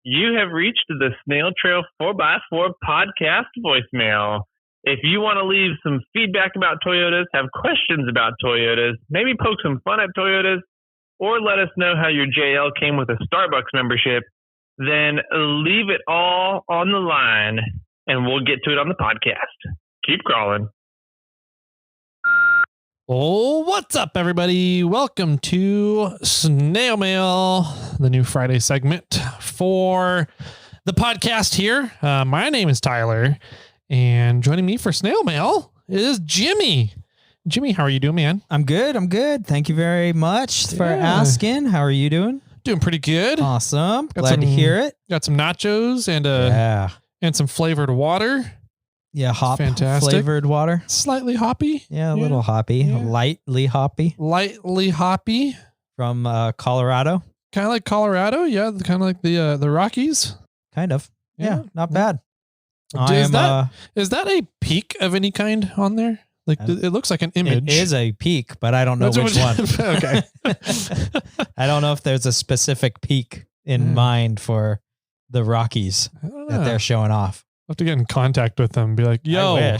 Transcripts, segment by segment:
You have reached the Snail Trail 4x4 podcast voicemail. If you want to leave some feedback about Toyotas, have questions about Toyotas, maybe poke some fun at Toyotas, or let us know how your JL came with a Starbucks membership, then leave it all on the line and we'll get to it on the podcast. Keep crawling. Oh, what's up, everybody? Welcome to Snail Mail, the new Friday segment for the podcast here. My name is Tyler, and joining me for Snail Mail is Jimmy. Jimmy, how are you doing, man? I'm good. Thank you very much for asking. How are you doing? Doing pretty good. Awesome. Glad to hear it. Got some nachos and some flavored water. Yeah, fantastic. Flavored water. Slightly hoppy. Yeah, a little hoppy. Yeah. Lightly hoppy. From Colorado. Kind of like Colorado. Yeah, kind of like the Rockies. Kind of. Yeah, not bad. Is that a peak of any kind on there? Like it looks like an image. It is a peak, but I don't know which one. Okay. I don't know if there's a specific peak in mind for the Rockies that they're showing off. I'll have to get in contact with them and be like, yo,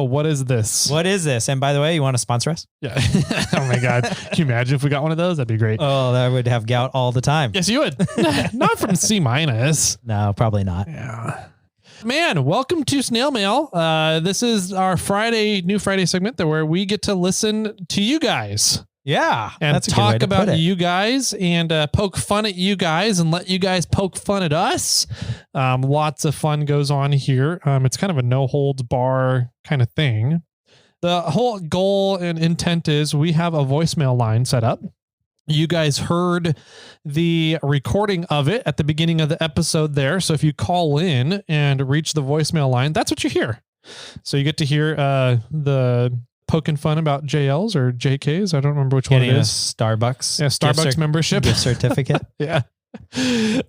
what is this? What is this? And by the way, you want to sponsor us? Yeah. Oh my God. Can you imagine if we got one of those? That'd be great. Oh, that would have gout all the time. Yes, you would. Not from C-. No, probably not. Yeah. Man, welcome to Snail Mail. This is our new Friday segment where we get to listen to you guys. Yeah. And talk about you guys and poke fun at you guys and let you guys poke fun at us. Lots of fun goes on here. It's kind of a no holds bar kind of thing. The whole goal and intent is we have a voicemail line set up. You guys heard the recording of it at the beginning of the episode there. So if you call in and reach the voicemail line, that's what you hear. So you get to hear the poking fun about JLs or JKs. I don't remember which one it is. Starbucks. Yeah, Starbucks membership. Gift certificate. Yeah.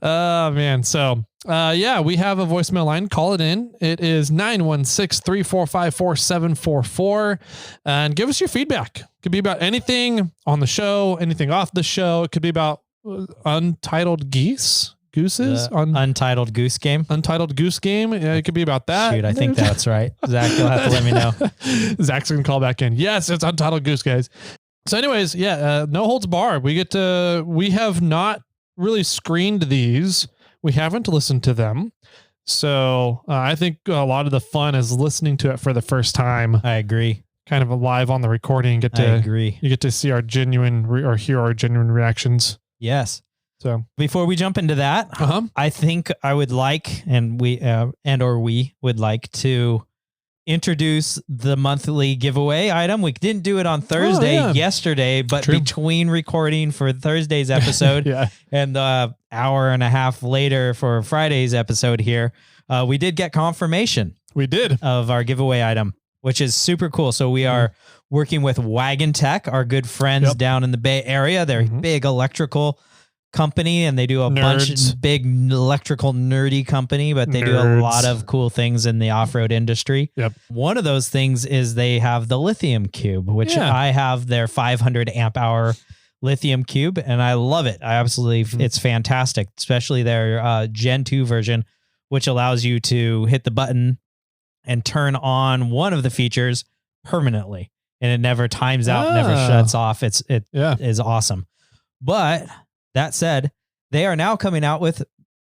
Oh, man. So, we have a voicemail line. Call it in. It is 916-345-4744. And give us your feedback. It could be about anything on the show, anything off the show. It could be about untitled gooses. Untitled Goose Game. Untitled Goose Game. It could be about that. Shoot, I think that's right. Zach, you'll have to let me know. Zach's going to call back in. Yes, it's Untitled Goose, guys. So anyways, no holds barred. We have not really screened these. We haven't listened to them. So I think a lot of the fun is listening to it for the first time. I agree. Kind of live on the recording. I agree. You get to see our genuine or hear our genuine reactions. Yes. So before we jump into that, I think I would like, and we would like to introduce the monthly giveaway item. We didn't do it on Thursday yesterday, but between recording for Thursday's episode and the hour and a half later for Friday's episode here, we did get confirmation. We did of our giveaway item, which is super cool. So we are working with Wagon Tech, our good friends down in the Bay Area. They're a big electrical company, and they do a bunch of big electrical nerdy company, but they do a lot of cool things in the off-road industry. Yep. One of those things is they have the lithium cube, which I have their 500 amp hour lithium cube, and I love it. It's fantastic, especially their Gen 2 version, which allows you to hit the button and turn on one of the features permanently, and it never times out, never shuts off. It is awesome. But that said, they are now coming out with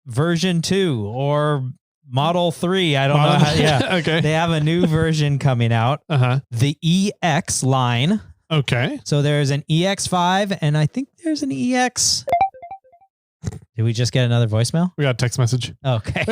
version 2 or model 3. I don't know how. Yeah. Okay. They have a new version coming out. The EX line. Okay. So there's an EX5 and I think there's an EX. Did we just get another voicemail? We got a text message. Okay.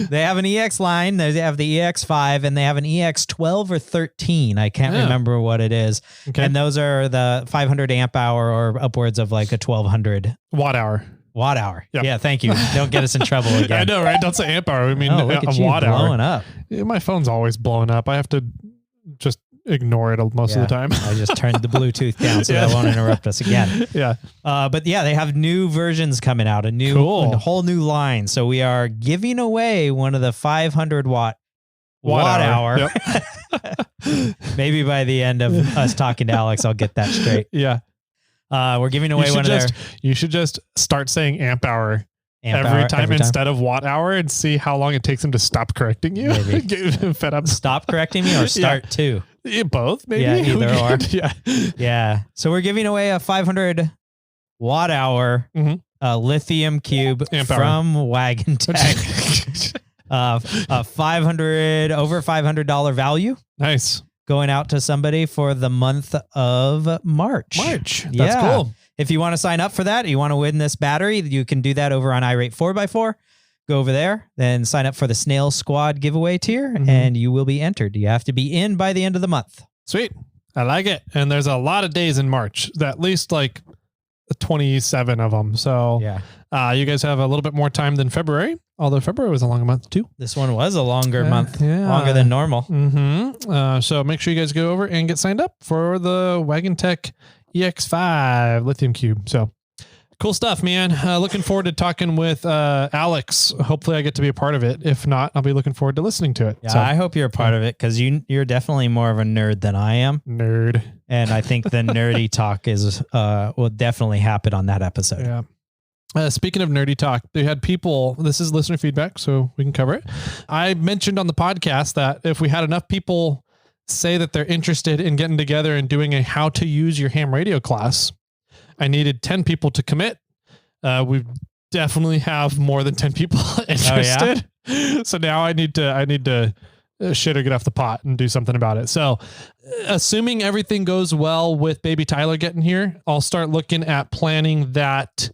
They have an EX line. They have the EX5 and they have an EX12 or 13. I can't remember what it is. Okay. And those are the 500 amp hour or upwards of like a 1200 watt hour. Yep. Yeah. Thank you. Don't get us in trouble again. I know, right? Don't say amp hour. I mean, a watt hour. Blowing up. Yeah, my phone's always blowing up. I have to just ignore it most of the time. I just turned the Bluetooth down so that won't interrupt us again. Yeah. But they have new versions coming out, a whole new line. So we are giving away one of the 500 watt hour. Yep. Maybe by the end of us talking to Alex, I'll get that straight. Yeah. We're giving away one of their... You should just start saying amp hour every time instead of watt hour and see how long it takes him to stop correcting you. Get fed up. Stop correcting me or start too? Yeah, both, maybe. Yeah, either or. Yeah. Yeah. So we're giving away a 500 watt hour lithium cube from Wagon Tech. A over $500 value. Nice. Going out to somebody for the month of March. That's cool. If you want to sign up for that, you want to win this battery, you can do that over on iRate 4x4. Go over there, then sign up for the Snail Squad giveaway tier, and you will be entered. You have to be in by the end of the month. Sweet. I like it. And there's a lot of days in March, at least like 27 of them. So you guys have a little bit more time than February, although February was a longer month too. This one was a longer month, longer than normal. So make sure you guys go over and get signed up for the Wagon Tech EX5 Lithium Cube. So cool stuff, man. Looking forward to talking with Alex. Hopefully I get to be a part of it. If not, I'll be looking forward to listening to it. Yeah, so, I hope you're a part of it because you're definitely more of a nerd than I am. Nerd. And I think the nerdy talk will definitely happen on that episode. Yeah. Speaking of nerdy talk, they had people, this is listener feedback, so we can cover it. I mentioned on the podcast that if we had enough people say that they're interested in getting together and doing a how to use your ham radio class, I needed 10 people to commit. We definitely have more than 10 people interested. Oh, yeah? So now I need to shit or get off the pot and do something about it. So assuming everything goes well with baby Tyler getting here, I'll start looking at planning that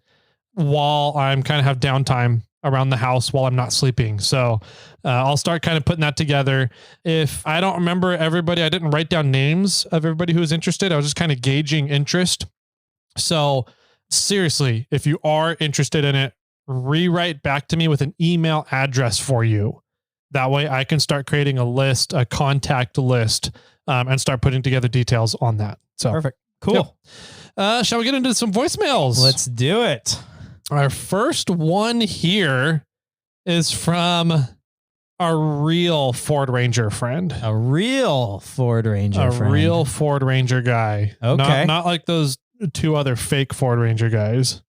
while I'm kind of have downtime around the house while I'm not sleeping. So I'll start kind of putting that together. If I don't remember everybody, I didn't write down names of everybody who was interested. I was just kind of gauging interest. So seriously, if you are interested in it, rewrite back to me with an email address for you. That way I can start creating a list, a contact list, and start putting together details on that. So perfect. Cool. Yep. Shall we get into some voicemails? Let's do it. Our first one here is from a real Ford Ranger friend. A real Ford Ranger friend. A real Ford Ranger guy. Okay. Not like those two other fake Ford Ranger guys.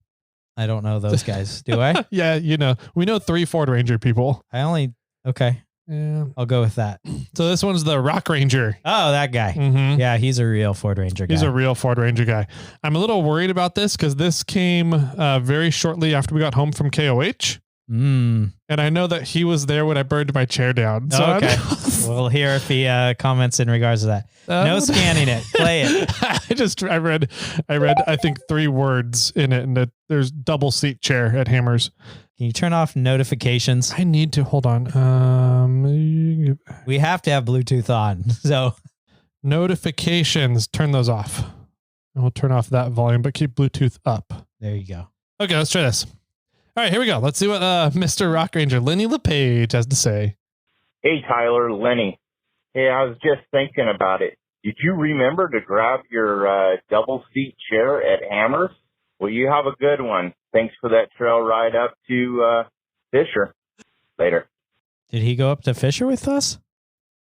I don't know those guys. Do I? Yeah, we know 3 Ford Ranger people. Okay. Yeah. I'll go with that. So this one's the Rock Ranger. Oh, that guy. Yeah, he's a real Ford Ranger guy. He's a real Ford Ranger guy. I'm a little worried about this because this came very shortly after we got home from KOH. And I know that he was there when I burned my chair down. So okay. We'll hear if he comments in regards to that. No scanning it. Play it. I read, I think 3 words in it, and there's double seat chair at Hammers. Can you turn off notifications? I need to, hold on. We have to have Bluetooth on. So notifications, turn those off. And we'll turn off that volume, but keep Bluetooth up. There you go. Okay, let's try this. All right, here we go. Let's see what Mr. Rock Ranger Lenny LePage has to say. Hey, Tyler, Lenny. Hey, I was just thinking about it. Did you remember to grab your double seat chair at Hammers? Well, you have a good one. Thanks for that trail ride up to Fisher. Later. Did he go up to Fisher with us?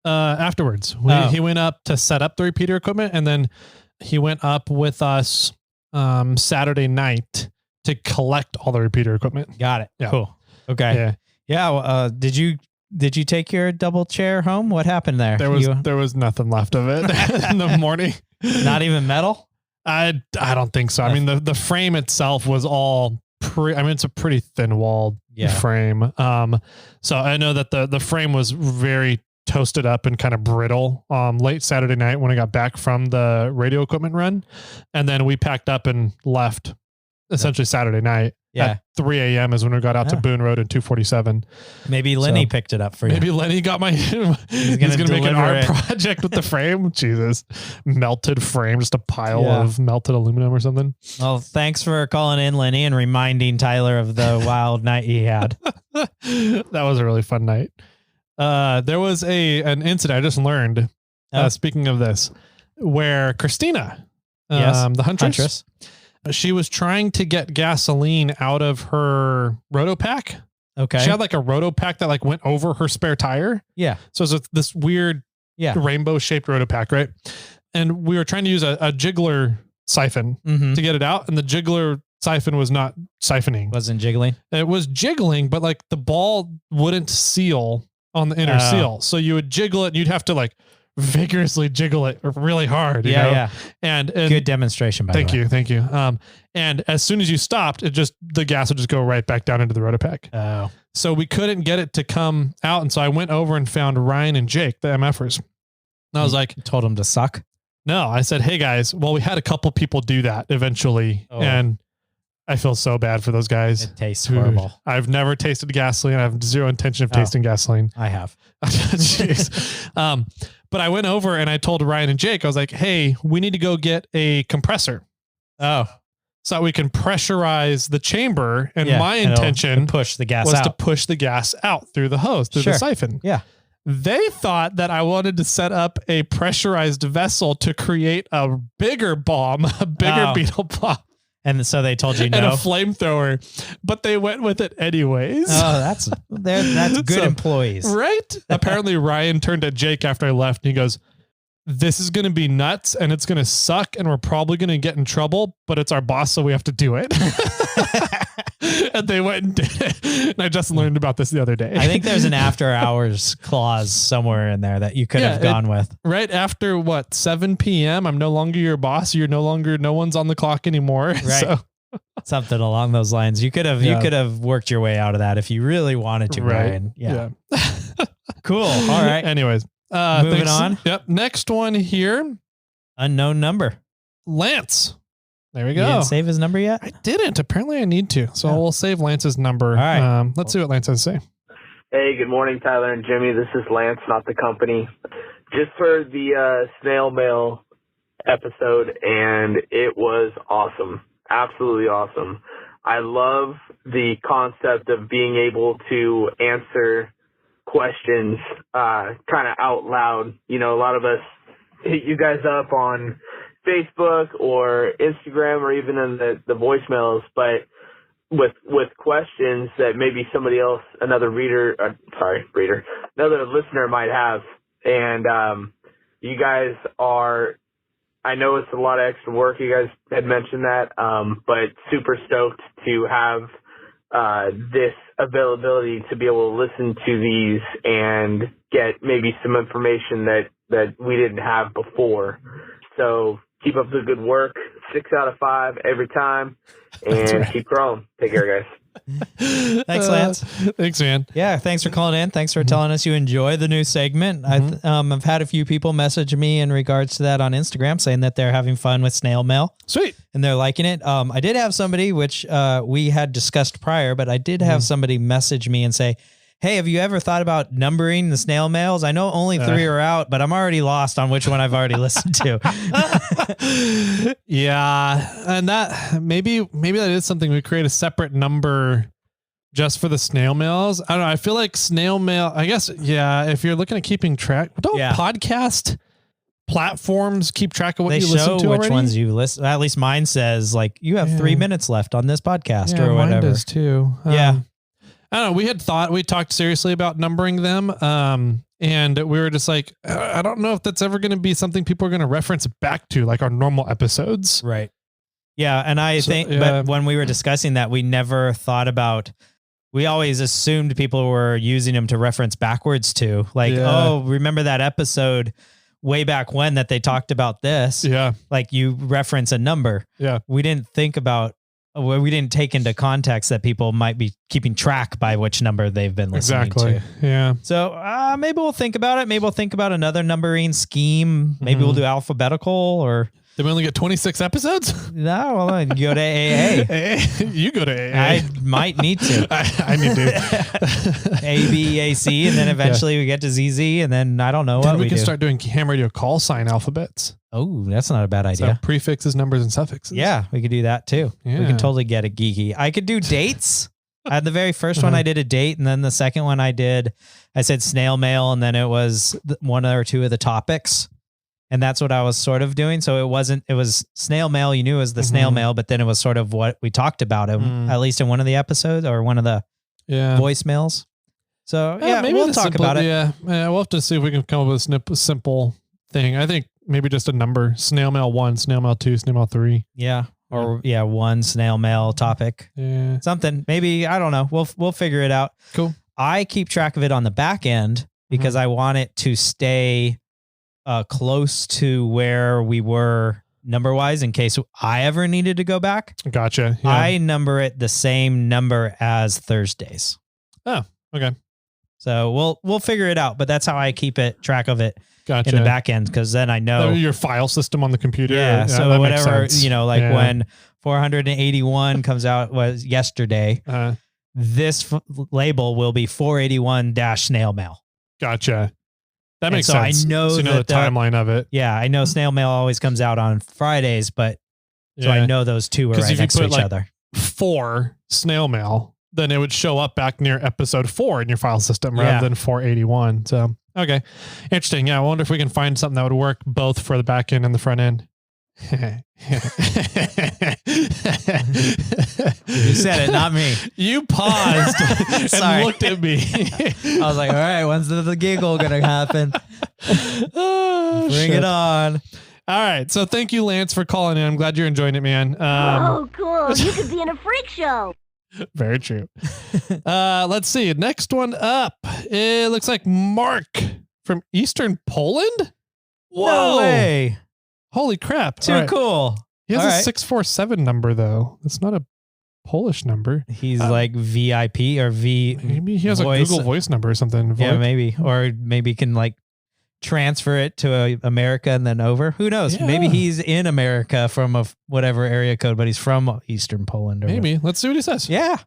Afterwards. He went up to set up the repeater equipment, and then he went up with us Saturday night to collect all the repeater equipment. Got it. Yeah. Cool. Okay. Yeah. Well, did you take your double chair home? What happened there? There was nothing left of it in the morning. Not even metal? I don't think so. I mean, the frame itself was all it's a pretty thin walled frame. So I know that the frame was very toasted up and kind of brittle late Saturday night when I got back from the radio equipment run. And then we packed up and left essentially Saturday night. At 3 a.m. is when we got out to Boone Road and 247. Maybe Lenny picked it up for you. Maybe Lenny got my... he's going to make an art project with the frame. Jesus. Melted frame, just a pile of melted aluminum or something. Well, thanks for calling in, Lenny, and reminding Tyler of the wild night he had. That was a really fun night. There was an incident I just learned, speaking of this, where Christina, the huntress, she was trying to get gasoline out of her rotopack. Okay. She had like a rotopack that like went over her spare tire. Yeah. So it's this weird rainbow shaped rotopack, right? And we were trying to use a jiggler siphon to get it out. And the jiggler siphon was not siphoning. Wasn't jiggling. It was jiggling, but like the ball wouldn't seal on the inner seal. So you would jiggle it and you'd have to like vigorously jiggle it really hard. You know? Yeah. And good demonstration. By the way. Thank you. And as soon as you stopped, the gas would just go right back down into the rotopack. Oh. So we couldn't get it to come out. And so I went over and found Ryan and Jake, the MFers. And I was like, told them to suck. No, I said, hey guys, well, we had a couple people do that eventually. Oh. And I feel so bad for those guys. It tastes horrible. I've never tasted gasoline. I have zero intention of tasting gasoline. I have. Jeez. But I went over and I told Ryan and Jake, I was like, hey, we need to go get a compressor. Oh. So that we can pressurize the chamber. And my intention push the gas was out. to push the gas out through the hose, through the siphon. Yeah. They thought that I wanted to set up a pressurized vessel to create a bigger bomb, a bigger beetle bomb. And so they told you no. And a flamethrower, but they went with it anyways. Oh, that's good employees. Right? Apparently Ryan turned to Jake after I left and he goes, this is going to be nuts and it's going to suck and we're probably going to get in trouble, but it's our boss, so we have to do it. And they went and did it. And I just learned about this the other day. I think there's an after hours clause somewhere in there that you could have gone with. Right after 7 p.m. I'm no longer your boss. No one's on the clock anymore. Right. So. Something along those lines. You could have worked your way out of that if you really wanted to, Ryan. Yeah. Cool. All right. Anyways, moving on. Yep. Next one here. Unknown number. Lance. There we go. You didn't save his number yet? I didn't. Apparently I need to. So we'll save Lance's number. All right. Let's see what Lance has to say. Hey, good morning, Tyler and Jimmy. This is Lance, not the company. Just for the Snail Mail episode, and it was awesome. Absolutely awesome. I love the concept of being able to answer questions kind of out loud. You know, a lot of us hit you guys up on Facebook or Instagram or even in the voicemails, but with questions that maybe somebody else, another listener might have. And you guys are, I know it's a lot of extra work. You guys had mentioned that, but super stoked to have this availability to be able to listen to these and get maybe some information that we didn't have before. So keep up the good work. 6 out of 5 every time, and keep growing. Take care, guys. Thanks, Lance. Thanks, man. Yeah, thanks for calling in. Thanks for telling us you enjoy the new segment. I've had a few people message me in regards to that on Instagram saying that they're having fun with Snail Mail. Sweet. And they're liking it. I did have somebody, which we had discussed prior, but I did have somebody message me and say, hey, have you ever thought about numbering the snail mails? I know only 3 are out, but I'm already lost on which one I've already listened to. Yeah. And that maybe that is something. We create a separate number just for the snail mails. I don't know. I feel like snail mail, I guess. Yeah. If you're looking at keeping track, don't podcast platforms keep track of what you listen to already? Which ones you listen. At least mine says like you have 3 minutes left on this podcast or whatever. Mine does too. Yeah. I don't know. We talked seriously about numbering them. And we were just like, I don't know if that's ever going to be something people are going to reference back to, like our normal episodes. Right. Yeah. And but when we were discussing that, we never thought about, we always assumed people were using them to reference backwards to like, oh, remember that episode way back when that they talked about this? Yeah. Like you reference a number. Yeah. We didn't take into context that people might be keeping track by which number they've been listening to. Yeah. So maybe we'll think about it. Maybe we'll think about another numbering scheme. Maybe we'll do alphabetical or. Did we only get 26 episodes? No, well, you go to AA. You go to AA. I might need to. I need to. A, B, A, C, and then eventually we get to ZZ, and then I don't know then what we can start doing ham radio call sign alphabets. Oh, that's not a bad idea. So prefixes, numbers, and suffixes. Yeah, we could do that too. Yeah. We can totally get it geeky. I could do dates. I had the very first one I did a date, and then the second one I said snail mail, and then it was one or two of the topics. And that's what I was sort of doing. So it was snail mail. You knew it was the snail mail, but then it was sort of what we talked about, at least in one of the episodes or one of the voicemails. So maybe we'll talk about it. Yeah. We'll have to see if we can come up with a simple thing. I think maybe just a number, snail mail 1, snail mail 2, snail mail 3. Yeah. or one snail mail topic. Yeah. Something. Maybe, I don't know. We'll figure it out. Cool. I keep track of it on the back end because I want it to stay close to where we were number wise in case I ever needed to go back. Gotcha. Yeah. I number it the same number as Thursdays. Oh, okay. So we'll figure it out, but that's how I keep track of it Gotcha. in the back end, because then I know your file system on the computer. Yeah. So that whatever, makes sense. like when 481 comes out was yesterday, this label will be 481-snail mail. Gotcha. That makes so sense. I know so you know the timeline of it. Yeah, I know snail mail always comes out on Fridays, but so I know those two are right next to each other. 4 snail mail, then it would show up back near episode 4 in your file system rather than 481. So, okay. Interesting. Yeah. I wonder if we can find something that would work both for the back end and the front end. You said it, not me. You paused and looked at me. I was like, all right, when's the giggle going to happen? Bring it on. All right. So thank you, Lance, for calling in. I'm glad you're enjoying it, man. Oh, cool. You could be in a freak show. Very true. Let's see. Next one up. It looks like Mark from Eastern Poland. Whoa. No way. Holy crap. Too cool. He has a 647 number, though. That's not a Polish number. He's like VIP or Maybe he has voice. a Google Voice number or something. Yeah, maybe. Or maybe can like transfer it to America and then over. Who knows? Yeah. Maybe he's in America from whatever area code, but he's from Eastern Poland. Or maybe. Let's see what he says. Yeah.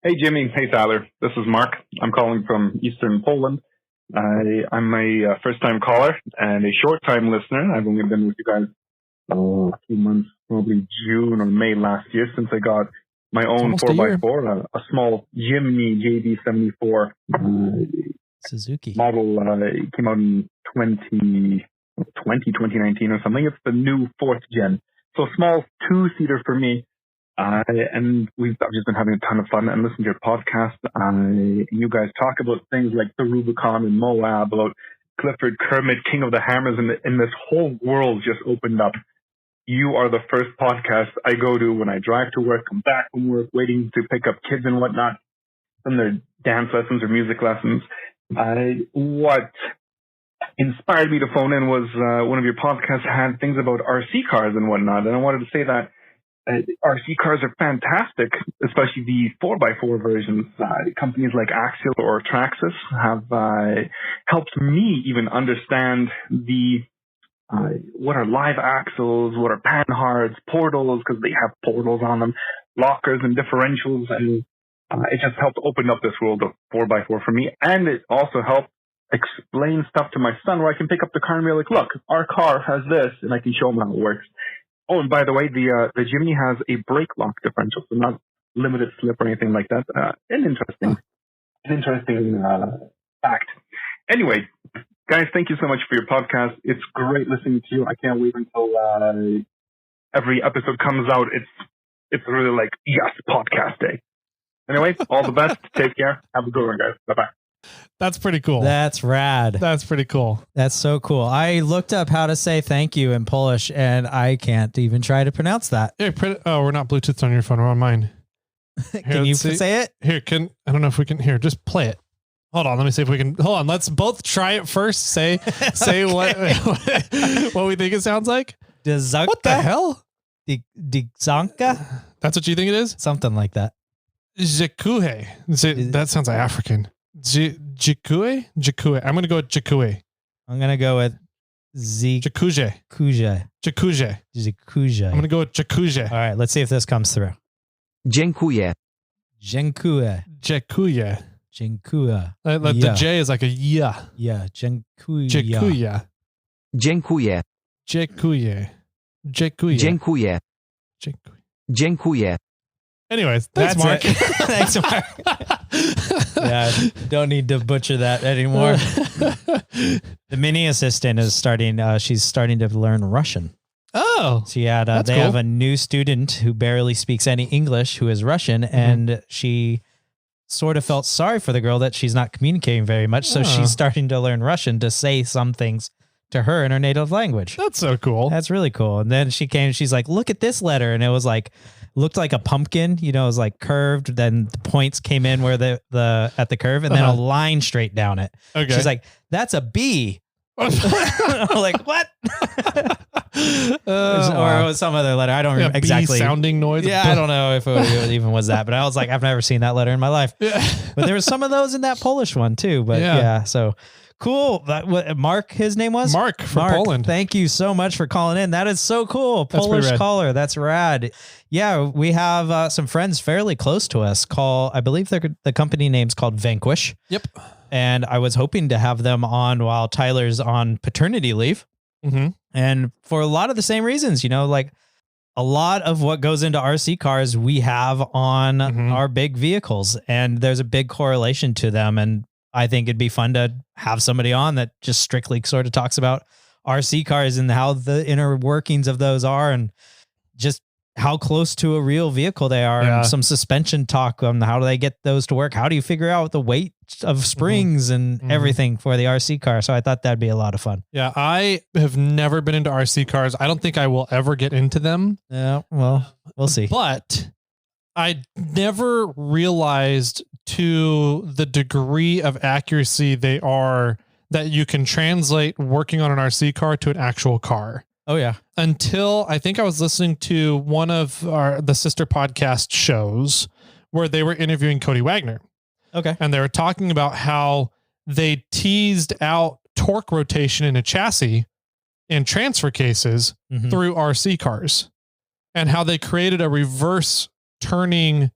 Hey, Jimmy. Hey, Tyler. This is Mark. I'm calling from Eastern Poland. I'm a first-time caller and a short-time listener. I've only been with you guys a few months, probably June or May last year, since I got my own 4x4, a small Jimny JD74 Suzuki model. It came out in 2019 or something. It's the new 4th gen. So small 2-seater for me. And I've just been having a ton of fun and listening to your podcast. You guys talk about things like the Rubicon and Moab, about Clifford Kermit, King of the Hammers, and this whole world just opened up. You are the first podcast I go to when I drive to work, come back from work, waiting to pick up kids and whatnot from their dance lessons or music lessons. What inspired me to phone in was one of your podcasts had things about RC cars and whatnot, and I wanted to say that RC cars are fantastic, especially the 4x4 versions. Companies like Axial or Traxxas have helped me even understand what are live axles, what are panhards, portals, because they have portals on them, lockers and differentials, and it just helped open up this world of 4x4 for me, and it also helped explain stuff to my son where I can pick up the car and be like, look, our car has this, and I can show him how it works. Oh, and by the way, the Jimny has a brake lock differential, so not limited slip or anything like that. An interesting fact. Anyway, guys, thank you so much for your podcast. It's great listening to you. I can't wait until every episode comes out. It's really like, yes, podcast day. Anyway, all the best. Take care. Have a good one, guys. Bye-bye. That's pretty cool. That's rad. That's pretty cool. That's so cool. I looked up how to say thank you in Polish, and I can't even try to pronounce that. Hey, we're not Bluetooth on your phone. We're on mine. Can you say it? Here, I don't know if we can. Here, just play it. Hold on. Let me see if we can. Hold on. Let's both try it first. Say what we think it sounds like. What the hell? Dzanka? That's what you think it is? Something like that. Jekuhe. That sounds like African. Jekue? Jekue. I'm going to go with Jekue. I'm going to go with Jekuje. Jekuje. I'm going to go with Jekuje. All right, let's see if this comes through. Dziękuję. Dziękuję. Jekuye. Dziękuję. The J is like a yeah. Yeah, dziękuję. Jekuye. Dziękuję. Jekuye. Jekuye. Dziękuję. Dziękuję. Anyways, thanks, Mark. Thanks, Mark. Yeah, don't need to butcher that anymore. The mini assistant is starting. She's starting to learn Russian. Oh, so yeah, they have a new student who barely speaks any English, who is Russian, and she sort of felt sorry for the girl that she's not communicating very much. So she's starting to learn Russian to say some things to her in her native language. That's so cool. That's really cool. And then she came, she's like, look at this letter. And it was like, looked like a pumpkin, you know, it was like curved. Then the points came in where at the curve and then a line straight down it. Okay. She's like, that's a B. I'm like, what? Or it was some other letter. I don't remember exactly. Sounding noise. Yeah, I don't know if it even was that, but I was like, I've never seen that letter in my life. Yeah. But there was some of those in that Polish one too. But yeah so cool. What Mark, his name was? Mark from Poland. Thank you so much for calling in. That is so cool. Polish caller. That's rad. Yeah, we have some friends fairly close to us I believe the company name's called Vanquish. Yep. And I was hoping to have them on while Tyler's on paternity leave. Mm-hmm. And for a lot of the same reasons, you know, like a lot of what goes into RC cars, we have on our big vehicles, and there's a big correlation to them. And I think it'd be fun to have somebody on that just strictly sort of talks about RC cars and how the inner workings of those are and just how close to a real vehicle they are, and some suspension talk on how do they get those to work? How do you figure out the weight of springs and everything for the RC car? So I thought that'd be a lot of fun. Yeah. I have never been into RC cars. I don't think I will ever get into them. Yeah. Well, we'll see. But I never realized to the degree of accuracy they are that you can translate working on an RC car to an actual car. Oh yeah. Until I think I was listening to one of the sister podcast shows where they were interviewing Cody Wagner. Okay. And they were talking about how they teased out torque rotation in a chassis in transfer cases through RC cars, and how they created a reverse turning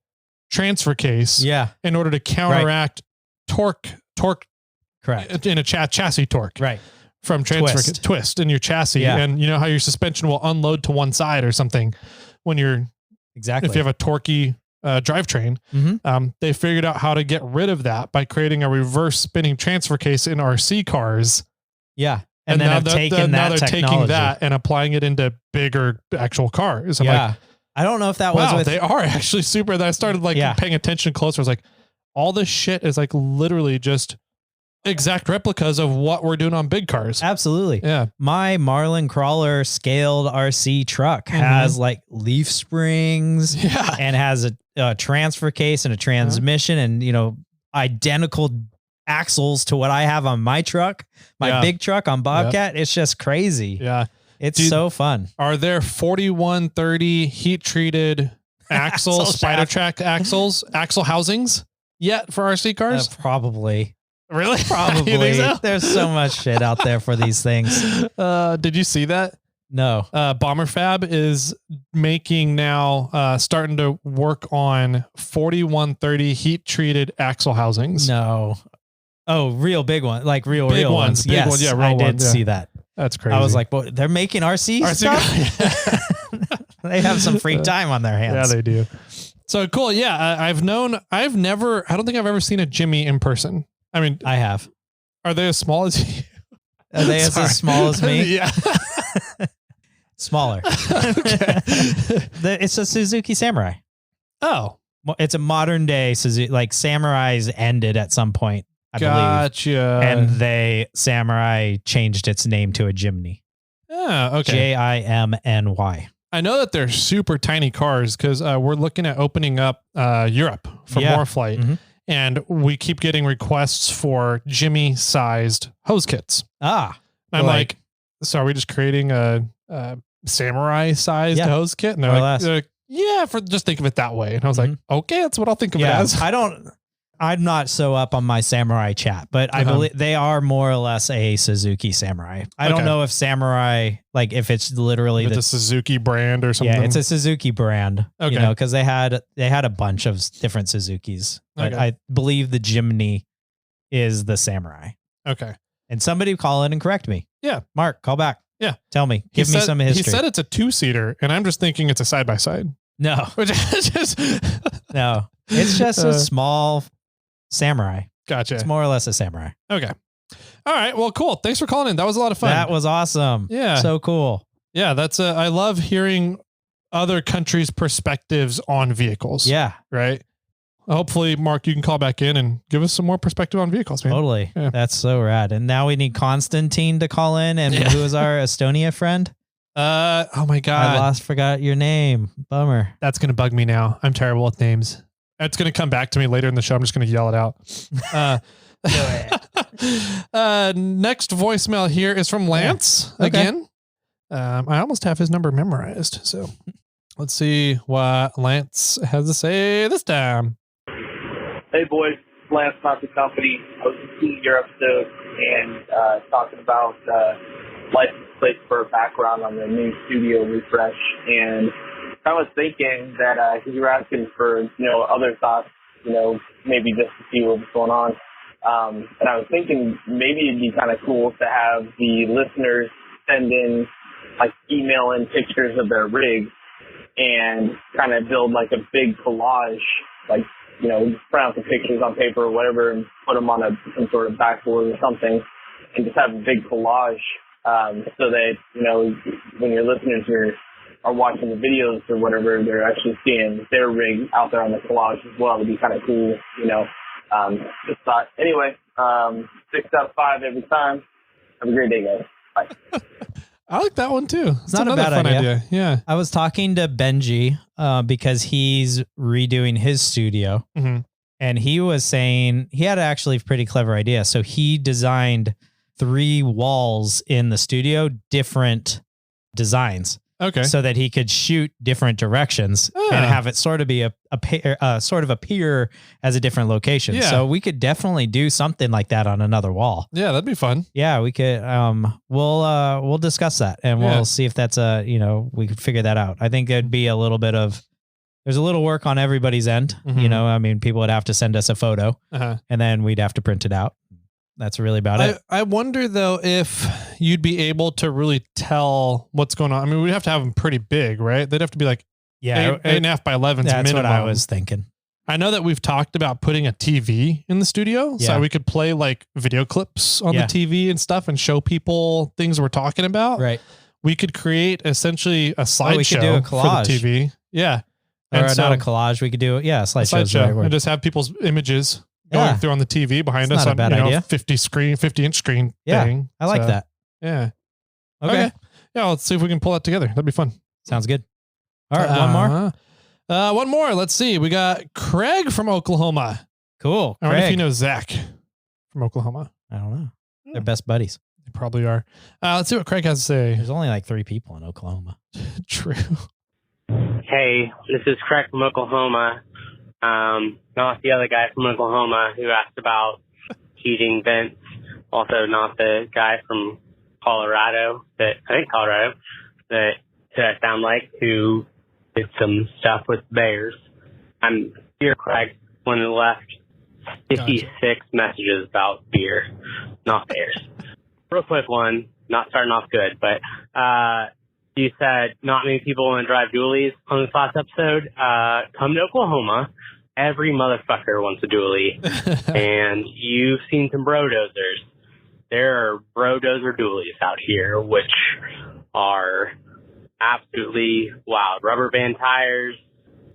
transfer case in order to counteract torque correct in a chassis torque. Right. From transfer twist in your chassis. And you know how your suspension will unload to one side or something when you're if you have a torquey drivetrain. They figured out how to get rid of that by creating a reverse spinning transfer case in RC cars. Yeah. And then now they're taking that and applying it into bigger actual cars. I'm like, I don't know if that wow, was they are actually super. Then I started paying attention closer. I was like, all this shit is like literally just exact replicas of what we're doing on big cars. Absolutely. Yeah. My Marlin Crawler scaled RC truck has like leaf springs and has a transfer case and a transmission and, you know, identical axles to what I have on my truck, my big truck on Bobcat. It's just crazy. Yeah. It's so fun. Are there 4130 heat treated axle spider track axle housings yet for RC cars? Probably. Really? Probably. You think so? There's so much shit out there for these things. Did you see that? No. Bomber Fab is making now, starting to work on 4130 heat treated axle housings. No. Oh, real big one, like real ones. Big yes, ones. Yeah, real I did ones, see that. That's crazy. I was like, well, they're making RC stuff? They have some free time on their hands. Yeah, they do. So cool. Yeah, I don't think I've ever seen a Jimmy in person. I mean, I have. Are they as small as you? Are they as small as me? Yeah. Smaller. It's a Suzuki Samurai. Oh. It's a modern day Suzuki. Like Samurai's ended at some point, I believe. And Samurai changed its name to a Jimny. Yeah, okay. Jimny. I know that they're super tiny cars because we're looking at opening up Europe for more flight. And we keep getting requests for Jimmy sized hose kits. I'm like, so are we just creating a Samurai sized hose kit? And they're like, yeah, just think of it that way. And I was like, okay, that's what I'll think of it as. I'm not so up on my Samurai chat, but I believe they are more or less a Suzuki Samurai. I don't know if Samurai, like if it's literally the Suzuki brand or something. Yeah, it's a Suzuki brand, you know, because they had a bunch of different Suzukis, but I believe the Jimny is the Samurai. Okay. And somebody call in and correct me. Yeah. Mark, call back. Yeah. Tell me. Give me some history. He said it's a 2-seater, and I'm just thinking it's a side-by-side. No. No. It's just a small Samurai. Gotcha. It's more or less a Samurai. Okay. All right. Well, cool. Thanks for calling in. That was a lot of fun. That was awesome. Yeah. So cool. Yeah. I love hearing other countries' perspectives on vehicles. Yeah. Right. hopefully, Mark, you can call back in and give us some more perspective on vehicles, man. Totally. Yeah. That's so rad. And now we need Constantine to call in. And who is our Estonia friend? Oh my God. Forgot your name. Bummer. That's going to bug me now. I'm terrible with names. It's going to come back to me later in the show. I'm just going to yell it out. Next voicemail here is from Lance again. I almost have his number memorized. So let's see what Lance has to say this time. Hey boys, Lance, not the company. I was listening to your episode and talking about license plates for a background on the new studio refresh, and I was thinking that you were asking for other thoughts, maybe just to see what was going on, and I was thinking maybe it'd be kind of cool to have the listeners send in email in pictures of their rigs and kind of build a big collage, just print out the pictures on paper or whatever and put them on some sort of backboard or something, and just have a big collage so that, when your listeners are watching the videos or whatever, they're actually seeing their rig out there on the collage as well. It'd be kind of cool, just thought. Anyway, 6 out of 5 every time. Have a great day, guys. Bye. I like that one too. It's not a bad idea. Yeah. I was talking to Benji because he's redoing his studio, and he was saying he had actually a pretty clever idea. So he designed 3 walls in the studio, different designs. Okay. So that he could shoot different directions and have it sort of be sort of appear as a different location. Yeah. So we could definitely do something like that on another wall. Yeah, that'd be fun. Yeah, we could. We'll discuss that and we'll see if that's we could figure that out. I think it'd be a little bit of, there's a little work on everybody's end. People would have to send us a photo and then we'd have to print it out. That's really about it. I wonder though if you'd be able to really tell what's going on. I mean, we'd have to have them pretty big, right? They'd have to be 8.5 by 11. That's minimum. what I was thinking. I know that we've talked about putting a TV in the studio, so we could play video clips on the TV and stuff and show people things we're talking about. Right. We could create essentially a slideshow we could do a collage for the TV. Yeah. Or not a collage. We could do a slideshow. And just have people's images going through on the TV behind us on 50-inch screen thing. I like that. Yeah. Okay. Yeah, let's see if we can pull that together. That'd be fun. Sounds good. All right, one more. One more. Let's see. We got Craig from Oklahoma. Cool. I wonder if you know Zach from Oklahoma. I don't know. They're best buddies. They probably are. Let's see what Craig has to say. There's only 3 people in Oklahoma. True. Hey, this is Craig from Oklahoma. Not the other guy from Oklahoma who asked about heating vents. Also not the guy from Colorado that I sound like who did some stuff with bears. I'm here, Craig, one who left 56 messages about beer, not bears. Real quick one, not starting off good, but you said not many people want to drive dualies on this last episode. Come to Oklahoma. Every motherfucker wants a dually. And you've seen some brodozers. There are brodozer dualies out here, which are absolutely wild. Rubber band tires,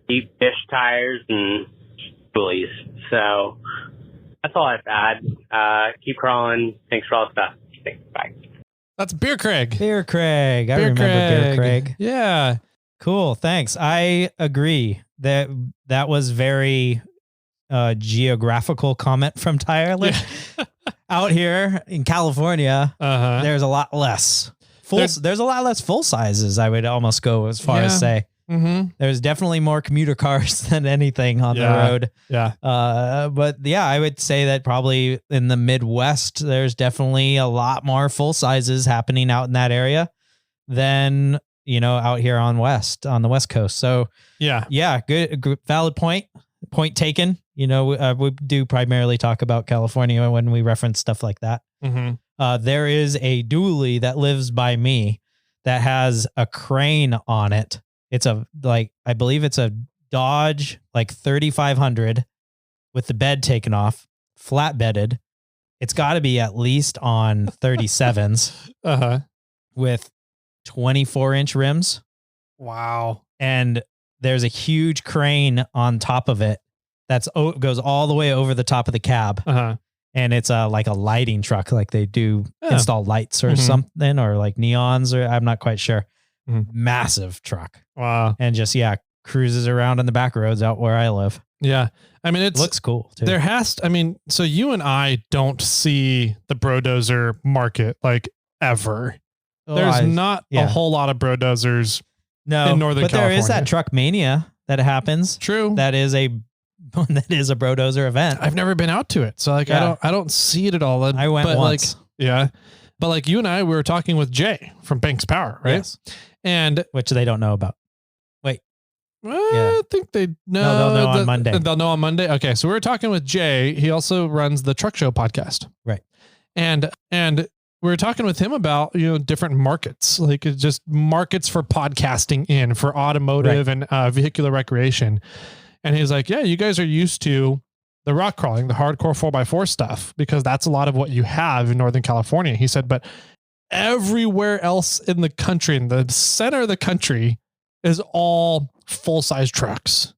deep dish tires, and dualies. So that's all I've had. Keep crawling. Thanks for all the stuff. Thanks. Bye. That's Beer Craig. Beer Craig. I remember Beer Craig. Yeah. Cool. Thanks. I agree that was very geographical comment from Tyler. Yeah. Out here in California, there's a lot less there's a lot less full sizes. I would almost go as far as say. There's definitely more commuter cars than anything on the road. Yeah. But yeah, I would say that probably in the Midwest, there's definitely a lot more full sizes happening out in that area than, out here on the West Coast. So yeah, good valid point taken. We do primarily talk about California when we reference stuff like that. There is a dually that lives by me that has a crane on it. It's I believe it's a Dodge 3500 with the bed taken off, flat bedded. It's got to be at least on 37s with 24-inch rims. Wow. And there's a huge crane on top of it that's goes all the way over the top of the cab. And it's like a lighting truck, like they do install lights or something, or like neons, or I'm not quite sure. Massive truck. Wow. And just, cruises around in the back roads out where I live. Yeah. I mean, It looks cool too. There has to, I mean, so you and I don't see the Brodozer market like ever. There's not a whole lot of Brodozers in Northern California. But there is that truck mania that happens. True. That is a Brodozer event. I've never been out to it. So like, I don't see it at all. I went once. But like you and I, we were talking with Jay from Banks Power, right? Yes. And which they don't know about. Wait. I think they know. No, they'll know on Monday. They'll know on Monday. Okay. So we were talking with Jay. He also runs the Truck Show podcast. Right. And we were talking with him about, different markets, like just markets for podcasting for automotive and vehicular recreation. And he's like, yeah, you guys are used to the rock crawling, the hardcore 4x4 stuff, because that's a lot of what you have in Northern California. He said, but everywhere else in the country, in the center of the country, is all full-size trucks.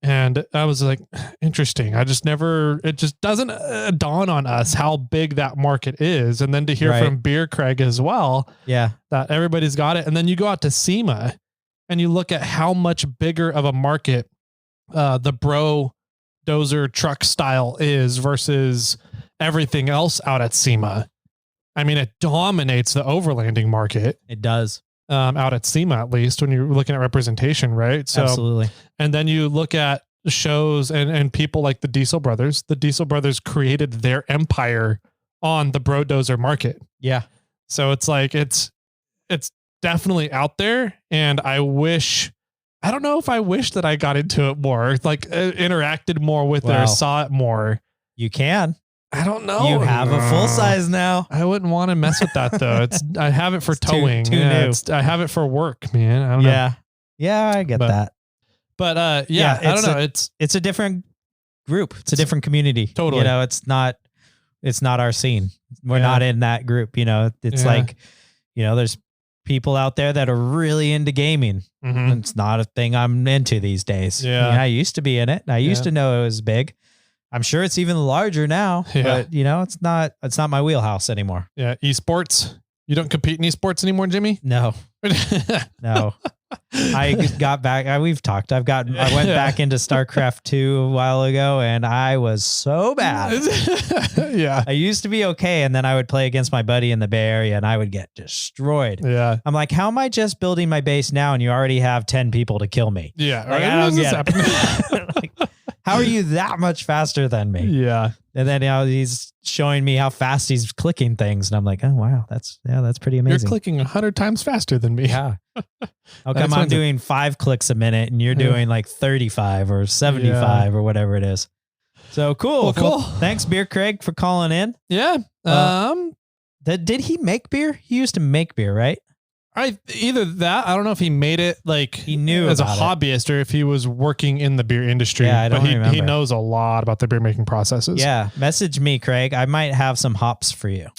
And I was like, interesting. It just doesn't dawn on us how big that market is. And then to hear from Beer Craig as well, that everybody's got it. And then you go out to SEMA and you look at how much bigger of a market the Brodozer truck style is versus everything else out at SEMA. I mean, it dominates the overlanding market. It does. Out at SEMA, at least when you're looking at representation, right? So, absolutely. And then you look at shows and people like the Diesel Brothers. The Diesel Brothers created their empire on the Brodozer market. Yeah. So it's like, it's definitely out there. And I don't know if I wish that I got into it more, like interacted more with it or saw it more. You can. I don't know. You have a full size now. I wouldn't want to mess with that though. I have it for towing. Too new. I have it for work, man. I don't know. Yeah, I get that. But I don't know. It's a different group. It's a different community. Totally. It's not our scene. We're not in that group. It's like, there's people out there that are really into gaming. It's not a thing I'm into these days. Yeah. I used to be in it. I used to know it was big. I'm sure it's even larger now, but it's not my wheelhouse anymore. Yeah. Esports. You don't compete in esports anymore, Jimmy? No, no. I got back. We've talked. I went back into StarCraft 2 a while ago and I was so bad. Yeah. I used to be okay. And then I would play against my buddy in the Bay Area and I would get destroyed. Yeah. I'm like, how am I just building my base now? And you already have 10 people to kill me. Yeah. Like, I don't get it. Like, how are you that much faster than me? Yeah. And then he's showing me how fast he's clicking things. And I'm like, oh, wow, that's pretty amazing. You're clicking 100 times faster than me. Yeah. How come I'm doing 5 clicks a minute and you're doing like 35 or 75 or whatever it is? So cool. Cool. Thanks, Beer Craig, for calling in. Yeah. Did he make beer? He used to make beer, right? Either that, I don't know if he made it like he knew as a hobbyist or if he was working in the beer industry. Yeah, I don't remember. He knows a lot about the beer making processes. Yeah. Message me, Craig. I might have some hops for you.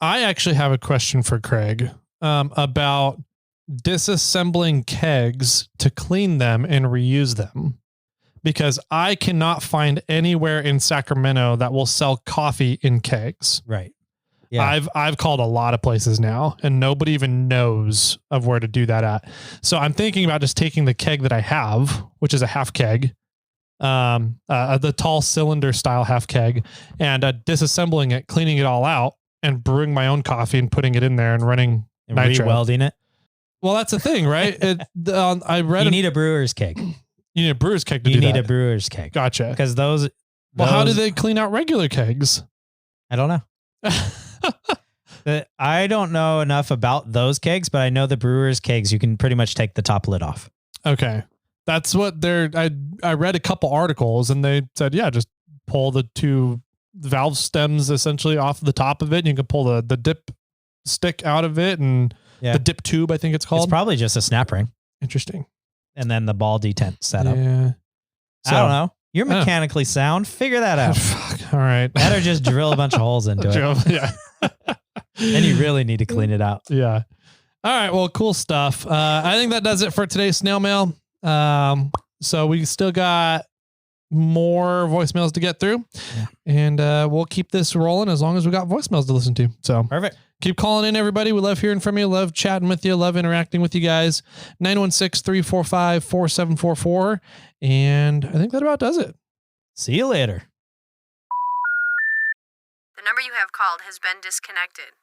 I actually have a question for Craig about disassembling kegs to clean them and reuse them, because I cannot find anywhere in Sacramento that will sell coffee in kegs. Right. Yeah. I've called a lot of places now and nobody even knows of where to do that at. So I'm thinking about just taking the keg that I have, which is a half keg, the tall cylinder style half keg, and disassembling it, cleaning it all out and brewing my own coffee and putting it in there and running nitro. Re-welding it. Well, that's the thing, right? I read you need a brewer's keg. You need a brewer's keg to do that. You need a brewer's keg. Gotcha. Because those. Well, how do they clean out regular kegs? I don't know. I don't know enough about those kegs, but I know the brewer's kegs, you can pretty much take the top lid off. Okay. That's what I read a couple articles and they said, yeah, just pull the 2 valve stems essentially off the top of it. And you can pull the dip stick out of it and the dip tube, I think it's called. It's probably just a snap ring. Interesting. And then the ball detent setup. Yeah. So, I don't know. You're mechanically sound. Figure that out. Fuck. All right. Better just drill a bunch of holes into it. Yeah. Then you really need to clean it out. Yeah. All right. Well, cool stuff. I think that does it for today's snail mail. So we still got more voicemails to get through. Yeah. And we'll keep this rolling as long as we got voicemails to listen to. So perfect. Keep calling in, everybody. We love hearing from you. Love chatting with you. Love interacting with you guys. 916-345-4744. And I think that about does it. See you later. The number you have called has been disconnected.